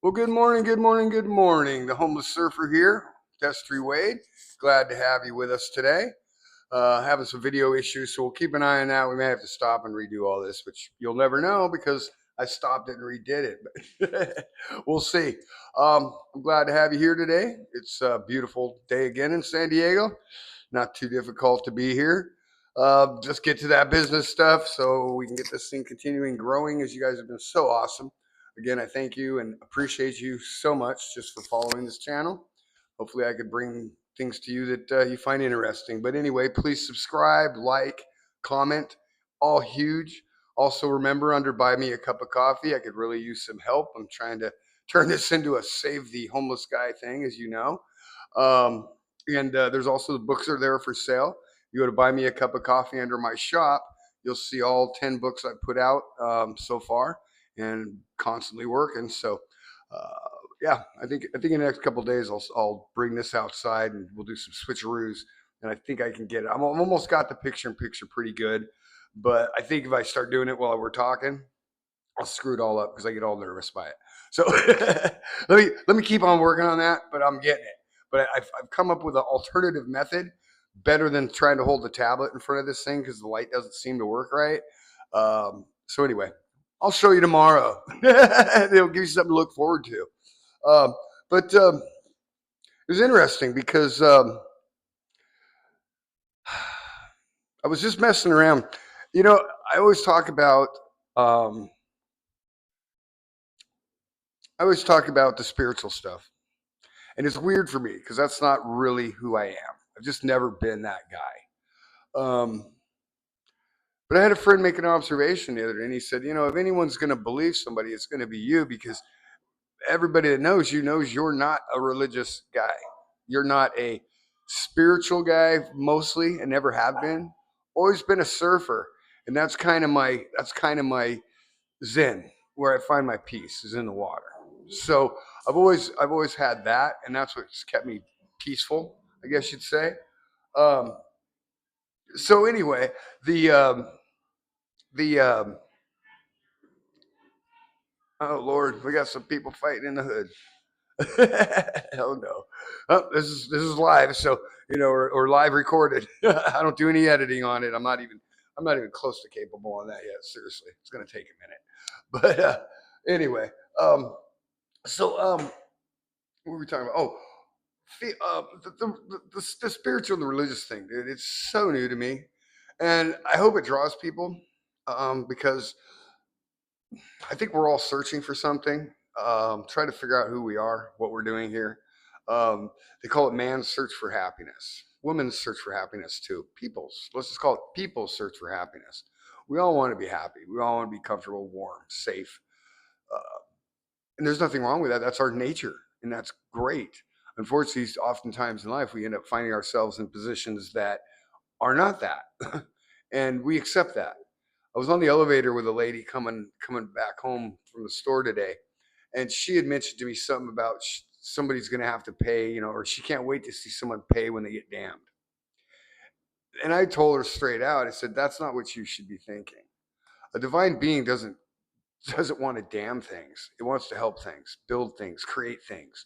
Well, good morning, good morning, good morning. The homeless surfer here, Destry Wade. Glad to have you with us today. Having some video issues, so we'll keep an eye on that. We may have to stop and redo all this, which you'll never know because I stopped it and redid it. But we'll see. I'm glad to have you here today. It's a beautiful day again in San Diego. Not too difficult to be here. Just get to that business stuff so we can get this thing continuing growing as you guys have been so awesome. Again, I thank you and appreciate you so much just for following this channel. Hopefully, I could bring things to you that you find interesting. But anyway, please subscribe, like, comment, all huge. Also, remember under Buy Me a Cup of Coffee, I could really use some help. I'm trying to turn this into a Save the Homeless Guy thing, as you know. And there's also the books are there for sale. You go to Buy Me a Cup of Coffee under my shop, you'll see all 10 books I put out so far and constantly working. So, uh, yeah, I think in the next couple of days I'll bring this outside and we'll do some switcheroos, and I think I can get it. I'm almost got the picture in picture pretty good, but I think if I start doing it while we're talking, I'll screw it all up because I get all nervous by it. So let me keep on working on that, but I'm getting it. But I've come up with an alternative method better than trying to hold the tablet in front of this thing because the light doesn't seem to work right. So anyway, I'll show you tomorrow. It'll give you something to look forward to. Um, but it was interesting because I was just messing around. You know, I always talk about um, I always talk about the spiritual stuff, and it's weird for me because that's not really who I am. I've just never been that guy. But I had a friend make an observation the other day, and he said, if anyone's going to believe somebody, it's going to be you because everybody that knows you knows you're not a religious guy. You're not a spiritual guy mostly, and never have been. Always been a surfer, and that's kind of my zen, where I find my peace is in the water. So I've always had that, and that's what's kept me peaceful, I guess you'd say. Um, so anyway, the oh Lord, we got some people fighting in the hood. Hell no. Oh, this is live, so or live recorded. I don't do any editing on it. I'm not even close to capable on that yet. Seriously, it's gonna take a minute. But anyway, um, so what were we talking about? Oh, the spiritual and the religious thing, dude. It's so new to me, and I hope it draws people because I think we're all searching for something, trying to figure out who we are, what we're doing here. They call it man's search for happiness, woman's search for happiness too. Let's just call it people's search for happiness. We all want to be happy. We all want to be comfortable, warm, safe. Uh, and there's nothing wrong with that. That's our nature, and that's great. Unfortunately, oftentimes in life, we end up finding ourselves in positions that are not that, and we accept that. I was on the elevator with a lady coming back home from the store today, and she had mentioned to me something about somebody's going to have to pay, or she can't wait to see someone pay when they get damned. And I told her straight out, I said, that's not what you should be thinking. A divine being doesn't want to damn things. It wants to help things, build things, create things,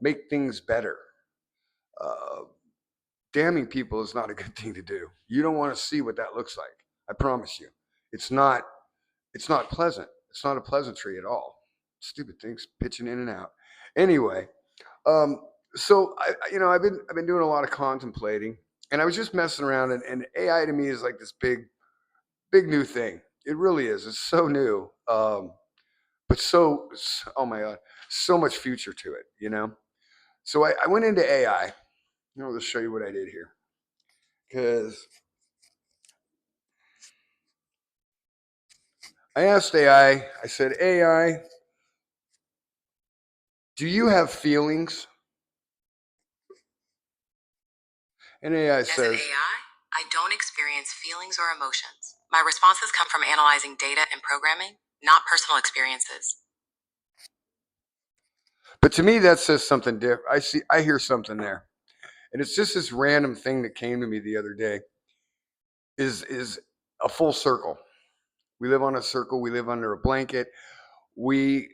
make things better. Uh, Damning people is not a good thing to do. You don't want to see what that looks like. I promise you, it's not. It's not pleasant. It's not a pleasantry at all. Stupid things pitching in and out. Anyway, um, so I've been doing a lot of contemplating, and I was just messing around, and AI to me is like this big new thing. It really is. It's so new, but oh my god, so much future to it. So I went into AI. I'll just show you what I did here because I asked AI. I said, AI, do you have feelings? And AI As an says, AI, I don't experience feelings or emotions. My responses come from analyzing data and programming, not personal experiences. but to me, that says something different. I hear something there, and it's just this random thing that came to me the other day. Is a full circle. We live on a circle. We live under a blanket. We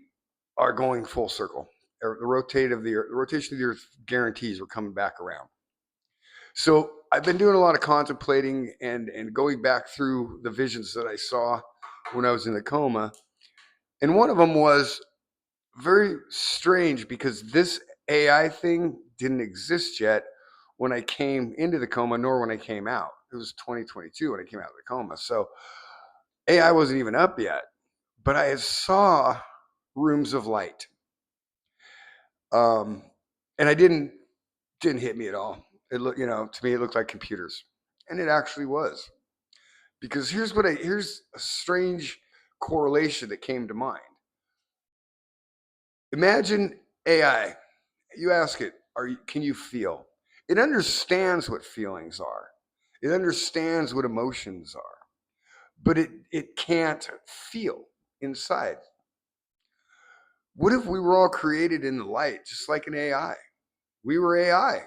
are going full circle. The rotation of the Earth guarantees we're coming back around. So I've been doing a lot of contemplating and going back through the visions that I saw when I was in the coma. And one of them was very strange because this AI thing didn't exist yet when I came into the coma, nor when I came out. It was 2022 when I came out of the coma. So AI wasn't even up yet, but I saw rooms of light. And I didn't hit me at all. It looked, to me, it looked like computers, and it actually was. Because here's a strange correlation that came to mind. Imagine AI. You ask it, can you feel? It understands what feelings are. It understands what emotions are, but it can't feel inside. What if we were all created in the light, just like an AI? We were AI.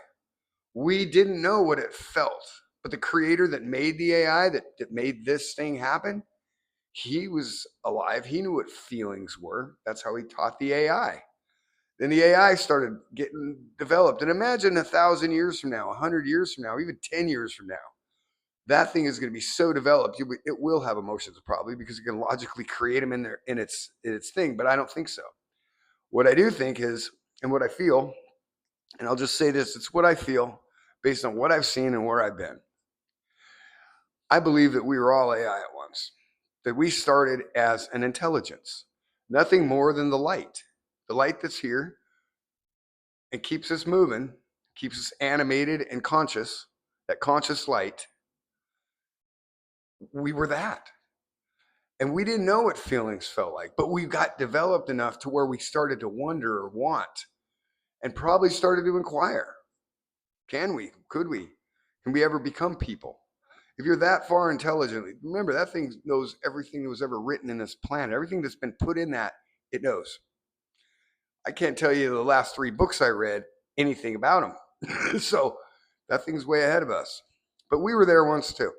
We didn't know what it felt, but the creator that made the AI, that made this thing happen, he was alive. He knew what feelings were. That's how he taught the AI. Then the AI started getting developed. And imagine 1,000 years from now, 100 years from now, even 10 years from now, that thing is going to be so developed. It will have emotions probably because you can logically create them in its thing. But I don't think so. What I do think is, and what I feel, and I'll just say this: it's what I feel based on what I've seen and where I've been. I believe that we were all AI at once. That we started as an intelligence, nothing more than the light that's here and keeps us moving, keeps us animated and conscious, that conscious light. We were that. And we didn't know what feelings felt like, but we got developed enough to where we started to wonder or want and probably started to inquire. Can we? Could we? Can we ever become people? If you're that far intelligent, remember that thing knows everything that was ever written in this planet. Everything that's been put in that, it knows. I can't tell you the last 3 books I read anything about them. So that thing's way ahead of us. But we were there once too.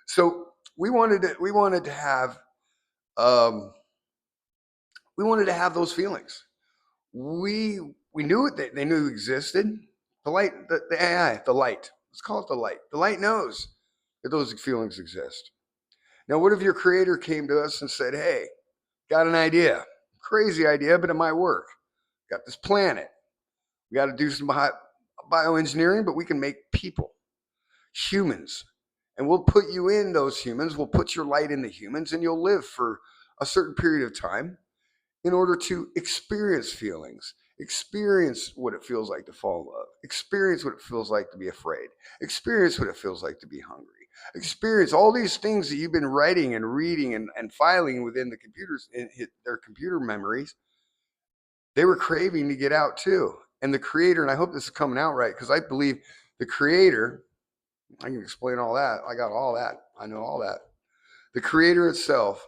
So we wanted to have those feelings. We knew it. They knew existed. The light, the AI, the light. Let's call it the light. The light knows that those feelings exist. Now, what if your creator came to us and said, "Hey, got an idea, crazy idea, but it might work. Got this planet. We got to do some bioengineering, but we can make people, humans, and we'll put you in those humans. We'll put your light in the humans, and you'll live for a certain period of time in order to experience feelings, experience what it feels like to fall in love, experience what it feels like to be afraid, experience what it feels like to be hungry, experience all these things that you've been writing and reading and filing within the computers, in their computer memories. They were craving to get out too. And the creator, and I hope this is coming out right, because I believe the creator, I can explain all that. I got all that. I know all that. The creator itself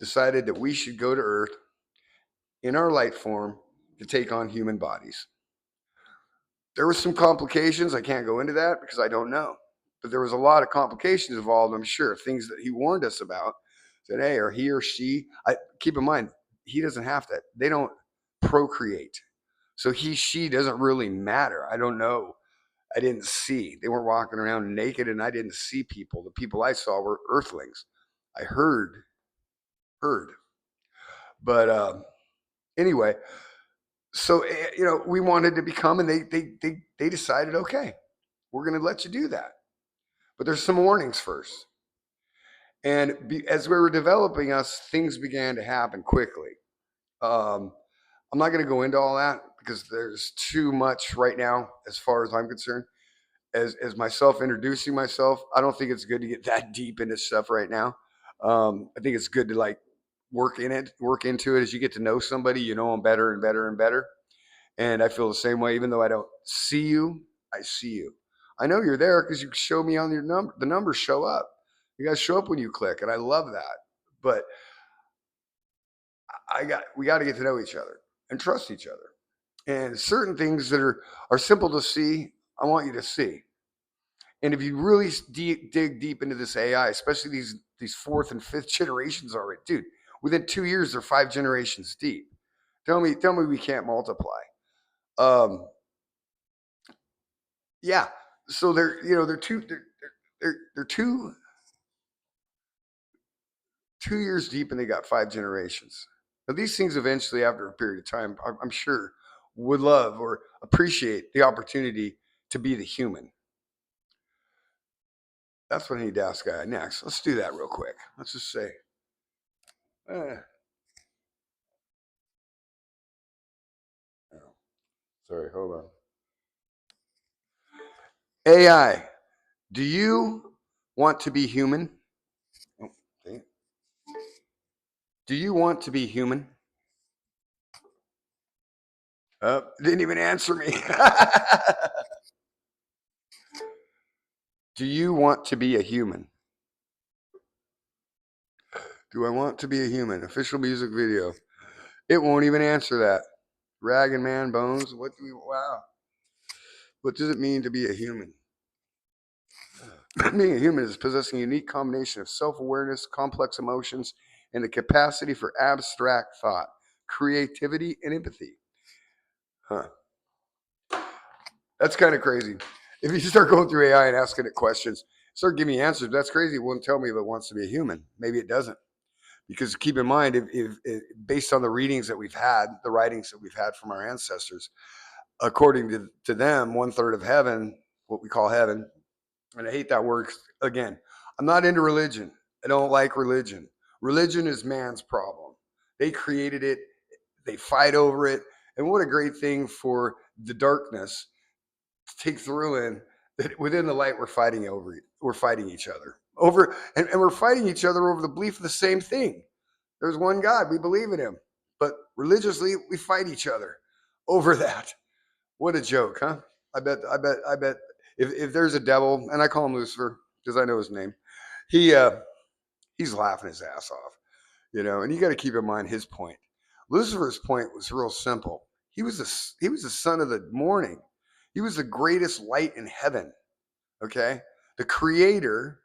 decided that we should go to Earth in our light form to take on human bodies. There were some complications. I can't go into that because I don't know. But there was a lot of complications involved, I'm sure, things that he warned us about. Said, hey, or he or she, keep in mind, he doesn't have to, they don't procreate. So he, she doesn't really matter. I don't know. I didn't see. They weren't walking around naked, and I didn't see people. The people I saw were earthlings. I heard. But anyway, so we wanted to become, and they decided, okay, we're going to let you do that, but there's some warnings first. And as we were developing us, things began to happen quickly. I'm not going to go into all that because there's too much right now as far as I'm concerned. As myself introducing myself, I don't think it's good to get that deep into stuff right now. I think it's good to like work into it as you get to know somebody, you know them better and better and better. And I feel the same way, even though I don't see you, I see you. I know you're there because you show me on your number. The numbers show up. You guys show up when you click, and I love that. But we got to get to know each other and trust each other. And certain things that are simple to see, I want you to see. And if you really dig deep into this AI, especially these 4th and 5th generations already, dude, within 2 years they're 5 generations deep. Tell me we can't multiply. Yeah. So they're two years deep and they got 5 generations. Now these things eventually, after a period of time, I'm sure, would love or appreciate the opportunity to be the human. That's what I need to ask guy next. Let's do that real quick. Let's just say, oh, sorry, hold on. AI, do you want to be human? Oh, okay. Do you want to be human? Didn't even answer me. Do you want to be a human? Do I want to be a human? Official music video. It won't even answer that. Rag and man bones. Wow. What does it mean to be a human? Being a human is possessing a unique combination of self awareness, complex emotions, and the capacity for abstract thought, creativity, and empathy. Huh. That's kind of crazy. If you start going through AI and asking it questions, start giving me answers. That's crazy. It won't tell me if it wants to be a human. Maybe it doesn't. Because keep in mind, if based on the readings that we've had, the writings that we've had from our ancestors, according to them, 1/3 of heaven, what we call heaven, and I hate that word again. I'm not into religion. I don't like religion. Religion is man's problem. They created it. They fight over it. And what a great thing for the darkness to take through in that within the light we're fighting over it. We're fighting each other over, and we're fighting each other over the belief of the same thing. There's one God. We believe in him. But religiously, we fight each other over that. What a joke, huh? I bet if there's a devil, and I call him Lucifer because I know his name, he he's laughing his ass off, and you got to keep in mind his point. Lucifer's point was real simple. He was the son of the morning. He was the greatest light in heaven. Okay? The creator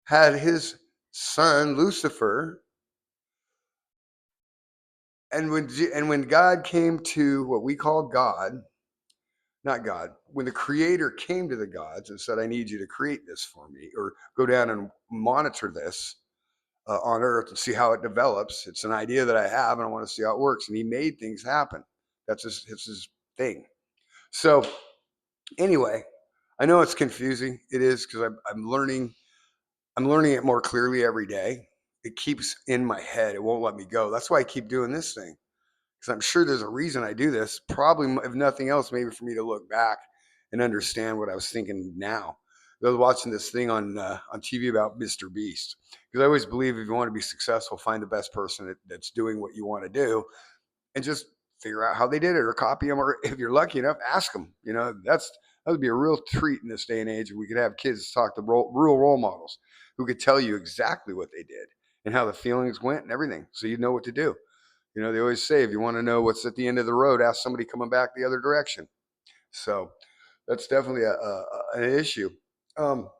had his son Lucifer, and when God came to what we call God, not God, when the creator came to the gods and said, I need you to create this for me, or go down and monitor this on earth and see how it develops. It's an idea that I have and I want to see how it works. And he made things happen. It's his thing. So anyway, I know it's confusing. It is because I'm learning it more clearly every day. It keeps in my head. It won't let me go. That's why I keep doing this thing. Because I'm sure there's a reason I do this. Probably, if nothing else, maybe for me to look back and understand what I was thinking now. I was watching this thing on TV about Mr. Beast, because I always believe if you want to be successful, find the best person that's doing what you want to do, and just figure out how they did it, or copy them, or if you're lucky enough, ask them. That would be a real treat in this day and age if we could have kids talk to real role models who could tell you exactly what they did and how the feelings went and everything, so you know what to do. They always say if you want to know what's at the end of the road, ask somebody coming back the other direction. So that's definitely an issue. Um,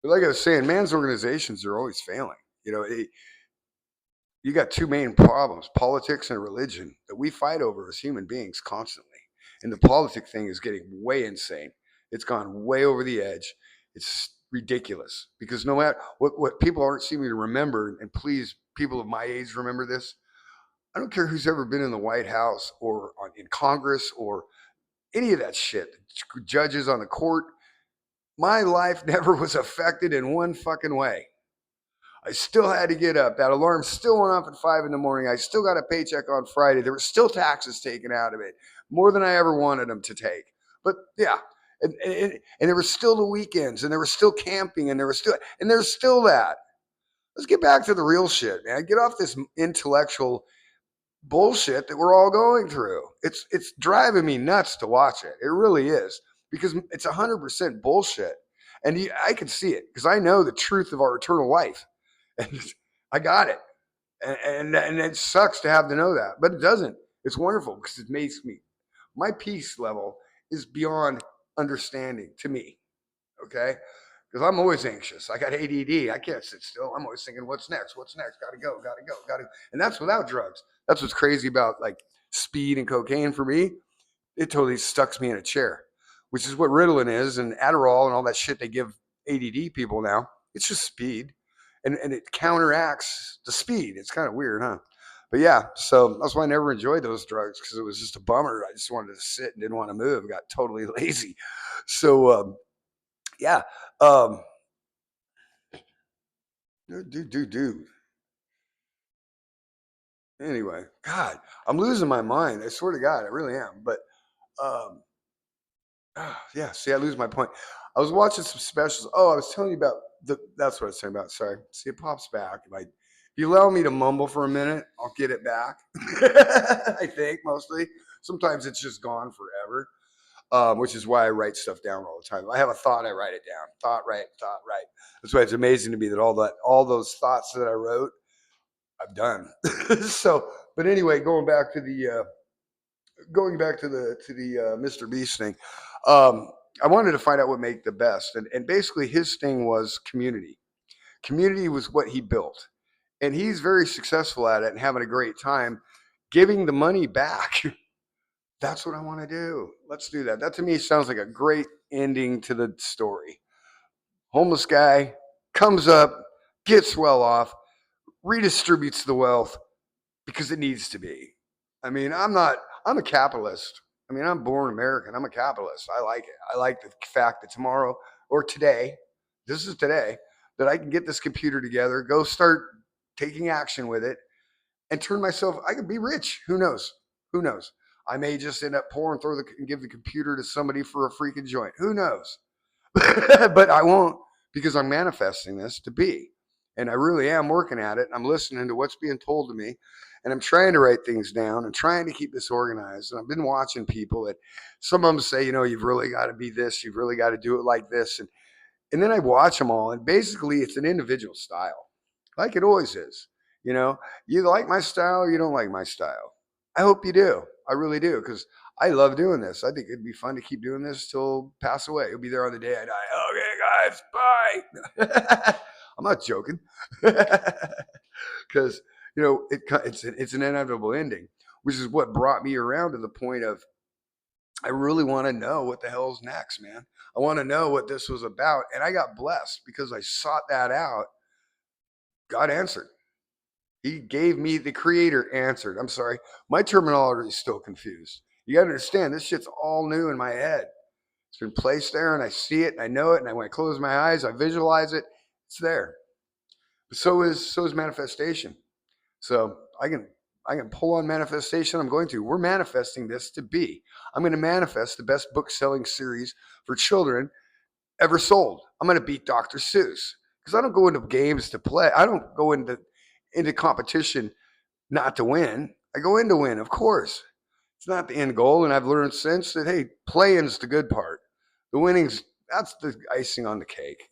but like I was saying, man's organizations are always failing. You got two main problems: politics and religion, that we fight over as human beings constantly. And the politic thing is getting way insane. It's gone way over the edge. It's ridiculous because no matter what people aren't seeming to remember, and please, people of my age, remember this. I don't care who's ever been in the White House or in Congress or any of that shit. Judges on the court. My life never was affected in one fucking way. I still had to get up. That alarm still went off at 5 in the morning. I still got a paycheck on Friday. There were still taxes taken out of it, more than I ever wanted them to take. But yeah, and there were still the weekends, and there was still camping, and there's still that. Let's get back to the real shit, man. Get off this intellectual bullshit that we're all going through. It's driving me nuts to watch it. It really is, because it's 100% bullshit, and I can see it because I know the truth of our eternal life, and I got it, and it sucks to have to know that, but it doesn't. It's wonderful because it makes me, my peace level is beyond understanding to me. Okay, because I'm always anxious. I got ADD. I can't sit still. I'm always thinking, what's next? What's next? Got to go. Got to go. Got to. And that's without drugs. That's what's crazy about like speed and cocaine for me. It totally stucks me in a chair, which is what Ritalin is, and Adderall and all that shit they give ADD people now. It's just speed, and it counteracts the speed. It's kind of weird, huh? But yeah, so that's why I never enjoyed those drugs because it was just a bummer. I just wanted to sit and didn't want to move. I got totally lazy. So yeah, um, dude. Anyway, God, I'm losing my mind. I swear to God, I really am. But um, yeah, see, I lose my point. I was watching some specials. Oh, I was telling you about the. That's what I was saying about. Sorry. See, it pops back. If you allow me to mumble for a minute, I'll get it back. I think mostly. Sometimes it's just gone forever, which is why I write stuff down all the time. If I have a thought, I write it down. Thought, right, thought, right. That's why it's amazing to me that all those thoughts that I wrote, I've done. So, but anyway, going back to the Mr. Beast thing, um, I wanted to find out what made the best, and basically his thing was community. Community was what he built, and he's very successful at it and having a great time giving the money back. That's what I want to do. Let's do that. That to me sounds like a great ending to the story. Homeless guy comes up, gets well off, redistributes the wealth because it needs to be. I mean, I'm a capitalist. I mean, I'm born American. I'm a capitalist. I like it. I like the fact that tomorrow or today, this is today, that I can get this computer together, go start taking action with it, and turn myself, I could be rich. Who knows? Who knows? I may just end up poor and and give the computer to somebody for a freaking joint. Who knows? But I won't because I'm manifesting this to be. And I really am working at it. I'm listening to what's being told to me. And I'm trying to write things down and trying to keep this organized. And I've been watching people that some of them say, you've really got to be this, you've really got to do it like this. And then I watch them all. And basically, it's an individual style, like it always is. You know, you like my style or you don't like my style. I hope you do. I really do. Because I love doing this. I think it'd be fun to keep doing this till pass away. You'll be there on the day I die. Okay, guys, bye. I'm not joking, because it's an inevitable ending, which is what brought me around to the point of I really want to know what the hell's next, man. I want to know what this was about, and I got blessed because I sought that out. God answered. He gave me the creator answered. I'm sorry, my terminology is still confused. You got to understand, this shit's all new in my head. It's been placed there, and I see it, and I know it, and when I close my eyes, I visualize it. It's there. But so is manifestation. So I can pull on manifestation. I'm going to. We're manifesting this to be. I'm going to manifest the best book selling series for children ever sold. I'm going to beat Dr. Seuss because I don't go into games to play. I don't go into competition not to win. I go in to win, of course. It's not the end goal, and I've learned since that hey, playing's the good part. The winning's that's the icing on the cake.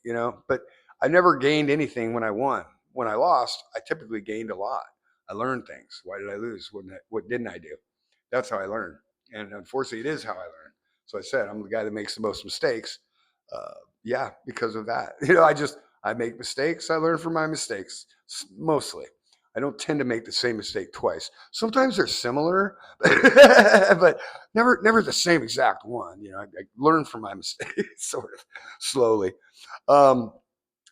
But I never gained anything when I won. When I lost, I typically gained a lot. I learned things. Why did I lose? What didn't I do? That's how I learn. And unfortunately, it is how I learn. So I said I'm the guy that makes the most mistakes. Uh, yeah, because of that. I make mistakes. I learn from my mistakes mostly. I don't tend to make the same mistake twice. Sometimes they're similar, but never the same exact one. I learn from my mistakes sort of slowly. Um,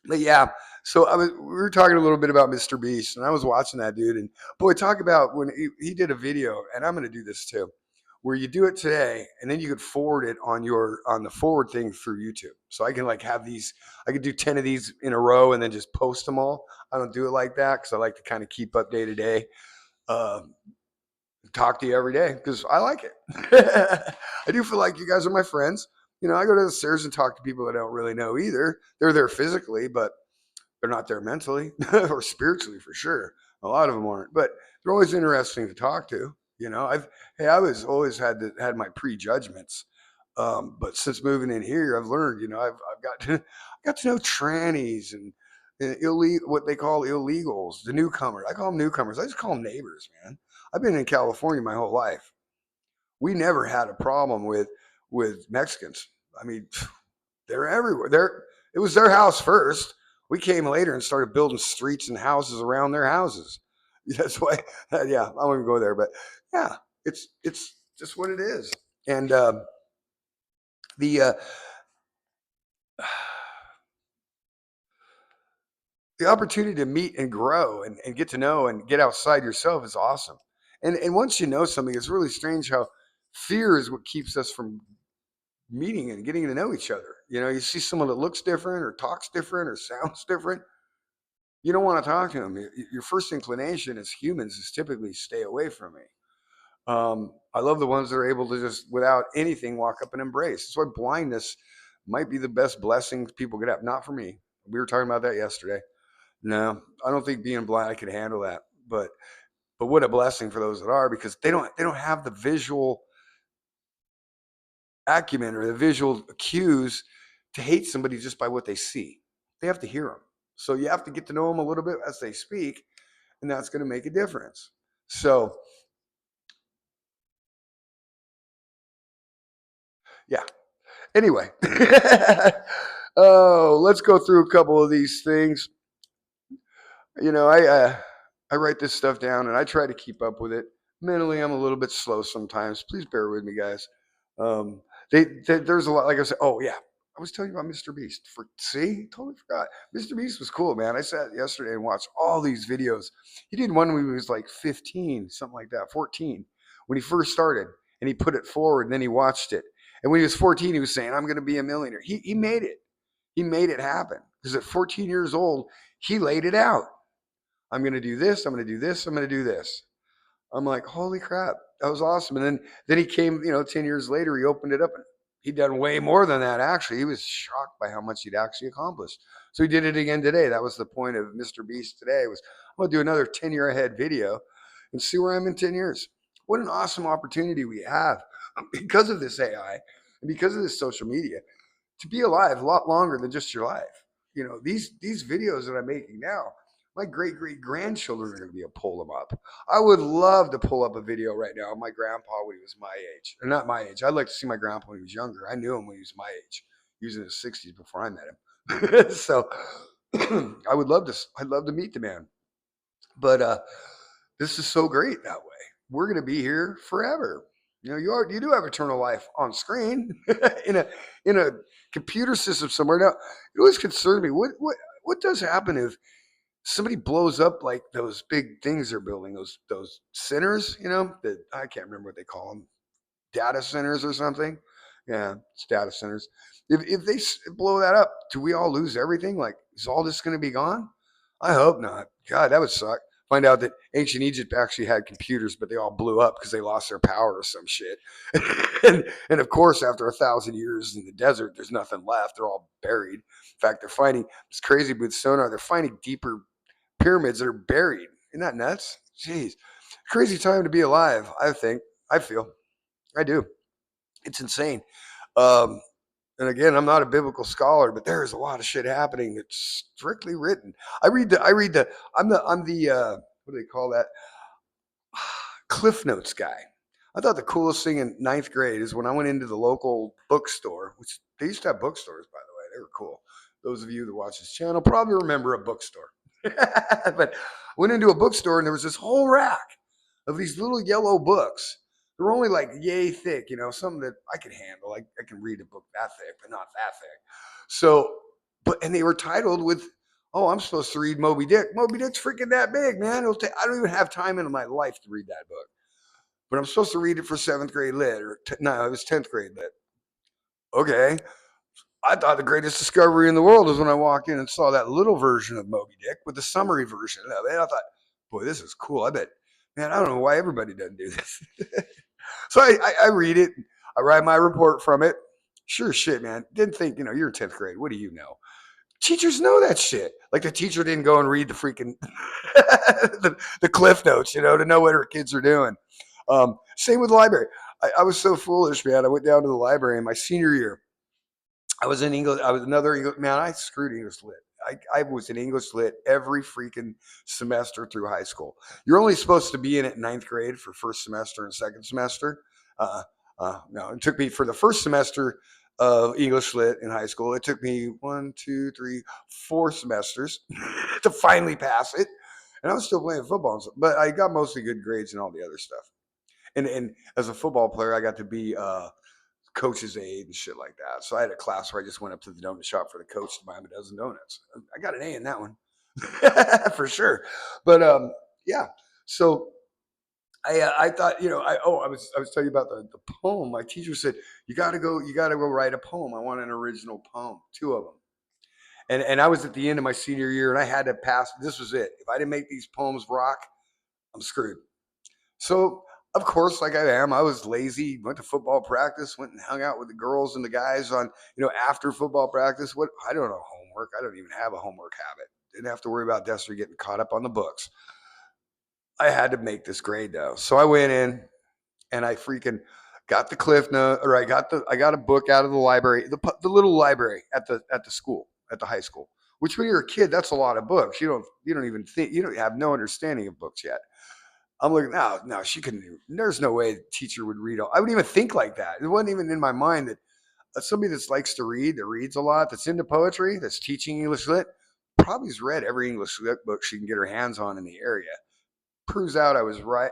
but yeah, so we were talking a little bit about Mr. Beast, and I was watching that dude, and boy, talk about when he did a video, and I'm going to do this too, where you do it today, and then you could forward it on the forward thing through YouTube. So I can like have these, I could do 10 of these in a row, and then just post them all. I don't do it like that because I like to kind of keep up day to day. Talk to you every day because I like it. I do feel like you guys are my friends. I go to the stairs and talk to people that I don't really know either. They're there physically, but they're not there mentally or spiritually for sure. A lot of them aren't, but they're always interesting to talk to. I was always had my prejudgments, but since moving in here, I've learned. I've got to know trannies and illegal what they call illegals, the newcomers. I call them newcomers. I just call them neighbors, man. I've been in California my whole life. We never had a problem with Mexicans. I mean, they're everywhere. It was their house first. We came later and started building streets and houses around their houses. That's why, yeah, I won't even go there, but yeah, it's just what it is. And the the opportunity to meet and grow and get to know and get outside yourself is awesome. And once you know something, it's really strange how fear is what keeps us from meeting and getting to know each other. You know, you see someone that looks different or talks different or sounds different, you don't want to talk to them. Your first inclination as humans is typically stay away from me. I love the ones that are able to just, without anything, walk up and embrace. That's why blindness might be the best blessing people could have. Not for me. We were talking about that yesterday. No, I don't think being blind I could handle that. But what a blessing for those that are, because they don't have the visual acumen or the visual cues to hate somebody just by what they see. They have to hear them. So you have to get to know them a little bit as they speak, and that's going to make a difference. So, yeah. Anyway, oh, let's go through a couple of these things. You know, I write this stuff down and I try to keep up with it. Mentally, I'm a little bit slow sometimes. Please bear with me, guys. Um, there's a lot. Like I said, oh yeah, I was telling you about Mr. Beast. See, totally forgot. Mr. Beast was cool, man. I sat yesterday and watched all these videos. He did one when he was like 15, something like that, 14, when he first started, and he put it forward. And then he watched it, and when he was 14, he was saying, "I'm going to be a millionaire." He made it. He made it happen because at 14 years old, he laid it out. I'm going to do this. I'm going to do this. I'm going to do this. I'm like, holy crap, that was awesome. And then he came, 10 years later, he opened it up and he'd done way more than that. Actually, he was shocked by how much he'd actually accomplished. So he did it again today. That was the point of Mr. Beast today was I'm going to do another 10-year ahead video and see where I'm in 10 years. What an awesome opportunity we have because of this AI and because of this social media to be alive a lot longer than just your life. These videos that I'm making now, my great great grandchildren are going to be able to pull them up. I would love to pull up a video right now of my grandpa when he was my age, or not my age. I'd like to see my grandpa when he was younger. I knew him when he was my age. He was in his 60s before I met him. So I would love to. I'd love to meet the man. But this is so great that way. We're going to be here forever. You do have eternal life on screen in a computer system somewhere. Now, it always concerns me. What does happen if somebody blows up like those big things they're building, those centers? That I can't remember what they call them, data centers or something. Yeah, it's data centers. If they blow that up, do we all lose everything? Like, is all this going to be gone? I hope not. God, that would suck. Find out that ancient Egypt actually had computers, but they all blew up because they lost their power or some shit. and of course, after 1,000 years in the desert, there's nothing left. They're all buried. In fact, they're finding, it's crazy with sonar, they're finding deeper pyramids that are buried. Isn't that nuts? Jeez. Crazy time to be alive, I think. I feel. I do. It's insane. Um, and again, I'm not a biblical scholar, but there is a lot of shit happening that's strictly written. I'm the what do they call that? Cliff Notes guy. I thought the coolest thing in ninth grade is when I went into the local bookstore, which they used to have bookstores, by the way. They were cool. Those of you that watch this channel probably remember a bookstore. But I went into a bookstore and there was this whole rack of these little yellow books. They're only like yay thick, something that I can handle. I can read a book that thick, but not that thick. So, and they were titled with, oh, I'm supposed to read Moby Dick. Moby Dick's freaking that big, man. I don't even have time in my life to read that book. But I'm supposed to read it for seventh grade lit, no, it was 10th grade lit. Okay. I thought the greatest discovery in the world was when I walked in and saw that little version of Moby Dick with the summary version of it. I thought, boy, this is cool. I bet, man, I don't know why everybody doesn't do this. So I read it. I write my report from it. Sure shit, man. Didn't think, you're in 10th grade. What do you know? Teachers know that shit. Like the teacher didn't go and read the freaking the cliff notes, to know what her kids are doing. Same with the library. I was so foolish, man. I went down to the library in my senior year. I was in English. I was another English man. I screwed English lit. I was in English lit every freaking semester through high school. You're only supposed to be in it in ninth grade for first semester and second semester. No, it took me for the first semester. of English Lit in high school. It took me 4 semesters to finally pass it. And I was still playing football, but I got mostly good grades and all the other stuff. And as a football player, I got to be coach's aide and shit like that. So I had a class where I just went up to the donut shop for the coach to buy him a dozen donuts. I got an A in that one for sure. But yeah, so I thought, I was telling you about the poem. My teacher said, you got to go write a poem. I want an original poem, 2 of them. And I was at the end of my senior year and I had to pass. This was it. If I didn't make these poems rock, I'm screwed. So, of course, like I am, I was lazy, went to football practice, went and hung out with the girls and the guys on, after football practice. What I don't know, homework. I don't even have a homework habit. Didn't have to worry about Destiny getting caught up on the books. I had to make this grade though. So I went in and I freaking got the cliff note, or I got a book out of the library, the little library at the school, at the high school. Which when you're a kid, that's a lot of books. You don't even think, you don't have no understanding of books yet. I'm looking, no, she couldn't even, there's no way the teacher would read all. I wouldn't even think like that. It wasn't even in my mind that somebody that likes to read, that reads a lot, that's into poetry, that's teaching English Lit, probably has read every English Lit book she can get her hands on in the area. Proves out I was right.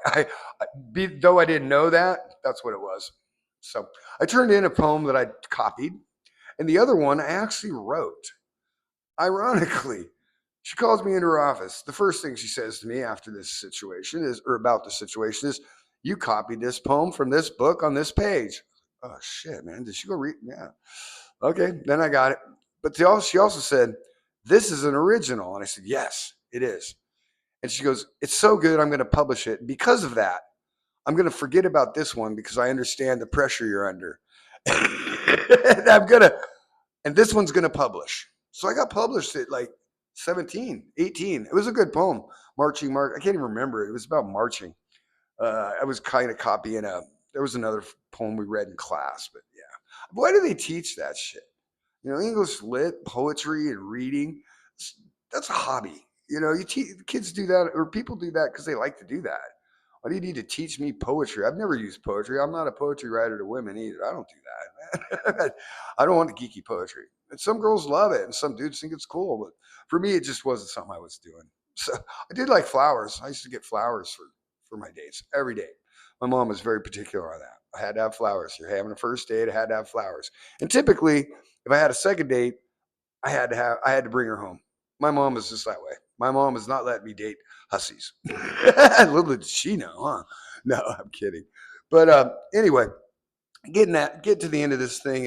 Though I didn't know that, that's what it was. So I turned in a poem that I copied, and the other one I actually wrote. Ironically, she calls me into her office. The first thing she says to me after this situation is, or about the situation is, you copied this poem from this book on this page. Oh shit, man. Did she go read? Yeah. Okay, then I got it. But she also said, this is an original. And I said, yes, it is. And she goes, it's so good, I'm going to publish it. Because of that, I'm going to forget about this one because I understand the pressure you're under. And this one's going to publish. So I got published at like 17, 18. It was a good poem. Marching Mark. I can't even remember it. It was about marching. I was kind of copying there was another poem we read in class, but yeah. Why do they teach that shit? English Lit, poetry and reading, that's a hobby. Kids do that, or people do that because they like to do that. Why do you need to teach me poetry? I've never used poetry. I'm not a poetry writer to women either. I don't do that, man. I don't want the geeky poetry. And some girls love it, and some dudes think it's cool. But for me, it just wasn't something I was doing. So I did like flowers. I used to get flowers for my dates every day. My mom was very particular on that. I had to have flowers. You're having a first date, I had to have flowers. And typically, if I had a second date, I had to bring her home. My mom was just that way. My mom was not letting me date hussies. Little did she know, huh? No, I'm kidding. But anyway, get to the end of this thing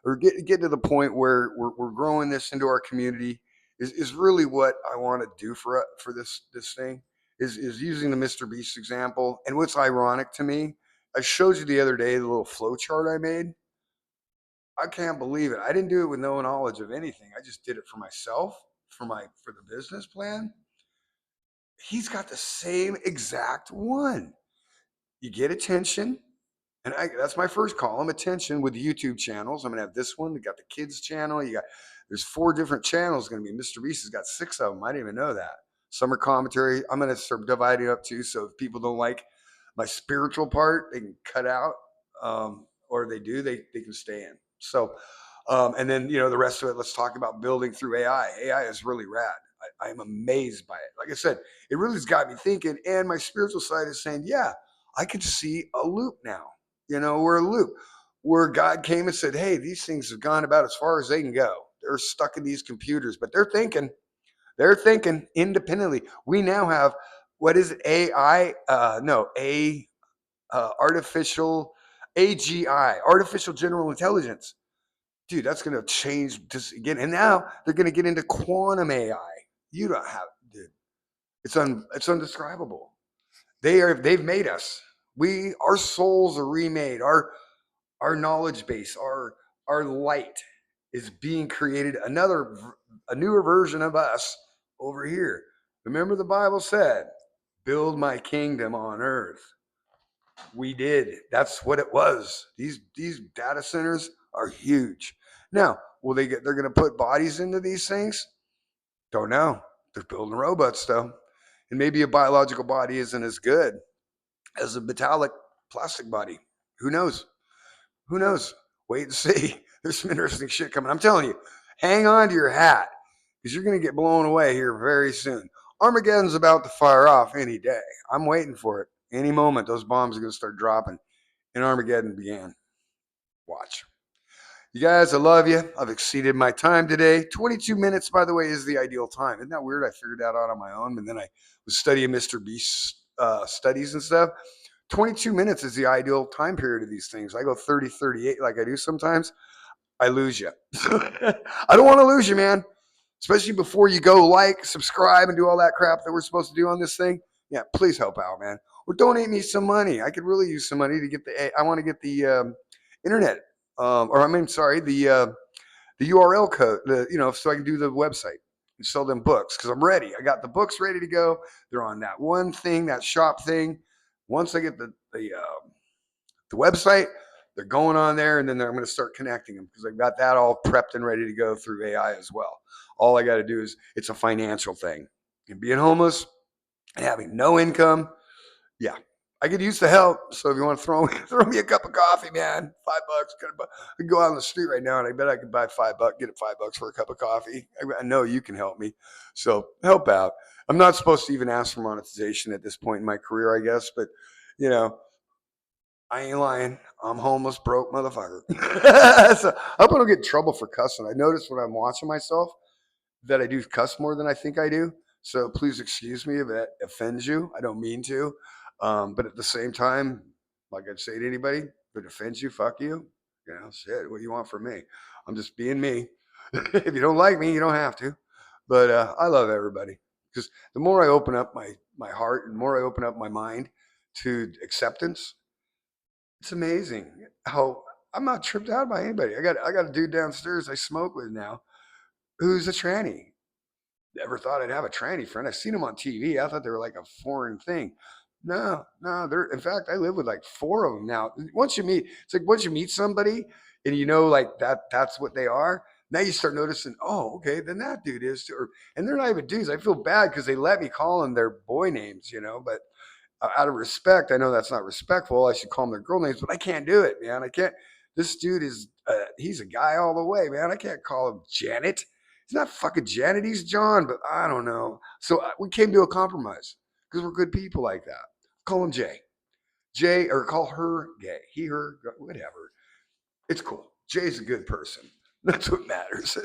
or get to the point where we're growing this into our community is really what I want to do for this thing is using the Mr. Beast example. And what's ironic to me, I showed you the other day the little flow chart I made. I can't believe it. I didn't do it with no knowledge of anything. I just did it for myself, for the business plan. He's got the same exact one. You get attention, and that's my first column, attention with YouTube channels. I'm gonna have this one. We got the kids channel. There's 4 different channels going to be. Mr. Beast has got 6 of them. I didn't even know that. Summer commentary. I'm gonna start dividing it up too. So if people don't like my spiritual part, they can cut out, or they do, they can stay in. So, and then the rest of it. Let's talk about building through AI. AI is really rad. I am amazed by it. Like I said, it really has got me thinking. And my spiritual side is saying, yeah, I could see a loop now. We're a loop where God came and said, hey, these things have gone about as far as they can go. They're stuck in these computers, but they're thinking independently. We now have, what is it? AI? No, artificial AGI, artificial general intelligence. Dude, that's going to change this again. And now they're going to get into quantum AI. You don't have, dude. It's undescribable. They've made us. Our souls are remade. Our knowledge base, our light is being created. A newer version of us over here. Remember the Bible said, "Build my kingdom on earth." We did. That's what it was. These data centers are huge. Now, they're going to put bodies into these things? Don't know. They're building robots though. And maybe a biological body isn't as good as a metallic plastic body. Who knows? Who knows? Wait and see. There's some interesting shit coming. I'm telling you, hang on to your hat because you're going to get blown away here very soon. Armageddon's about to fire off any day. I'm waiting for it. Any moment, those bombs are going to start dropping, and Armageddon began. Watch. You guys, I love you. I've exceeded my time today. 22 minutes, by the way, is the ideal time. Isn't that weird? I figured that out on my own, and then I was studying Mr. Beast studies and stuff. 22 minutes is the ideal time period of these things. I go 30, 38 like I do sometimes. I lose you. I don't want to lose you, man. Especially before you go like, subscribe, and do all that crap that we're supposed to do on this thing. Yeah, please help out, man. Or donate me some money. I could really use some money to get I want to get the internet, or I mean, sorry, the URL code, so I can do the website and sell them books because I'm ready. I got the books ready to go. They're on that one thing, that shop thing. Once I get the website, they're going on there, and then I'm going to start connecting them because I've got that all prepped and ready to go through AI as well. All I got to do is it's a financial thing. And being homeless and having no income, yeah, I could use the help. So if you want to throw me a cup of coffee, man, $5. I could go out on the street right now, and I bet I could buy $5, get it $5 for a cup of coffee. I know you can help me, so help out. I'm not supposed to even ask for monetization at this point in my career, I guess, but you know, I ain't lying. I'm homeless, broke motherfucker. So I hope I don't get in trouble for cussing. I notice when I'm watching myself that I do cuss more than I think I do. So please excuse me if that offends you. I don't mean to. But at the same time, like I'd say to anybody, if it offends you, fuck you. You know, shit, what do you want from me? I'm just being me. If you don't like me, you don't have to. But I love everybody because the more I open up my heart and the more I open up my mind to acceptance, it's amazing how I'm not tripped out by anybody. I got a dude downstairs I smoke with now who's a tranny. Never thought I'd have a tranny friend. I've seen them on TV. I thought they were like a foreign thing. No, no, they're in fact I live with like four of them now. Once you meet somebody and you know like that's what they are, now you start noticing, oh, okay, then that dude is too. And they're not even dudes. I feel bad because they let me call them their boy names, but out of respect, I know that's not respectful. I should call them their girl names, but I can't do it, man. I can't. This dude he's a guy all the way, man. I can't call him Janet. He's not fucking Janet. He's John, but I don't know. So we came to a compromise because we're good people like that. Call him Jay. Jay, or call her gay. He, her, whatever. It's cool. Jay's a good person. That's what matters.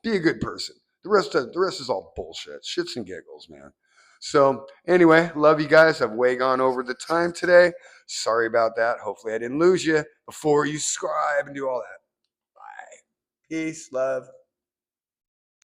Be a good person. The rest is all bullshit. Shits and giggles, man. So anyway, love you guys. I've way gone over the time today. Sorry about that. Hopefully I didn't lose you before you subscribe and do all that. Bye. Peace, love.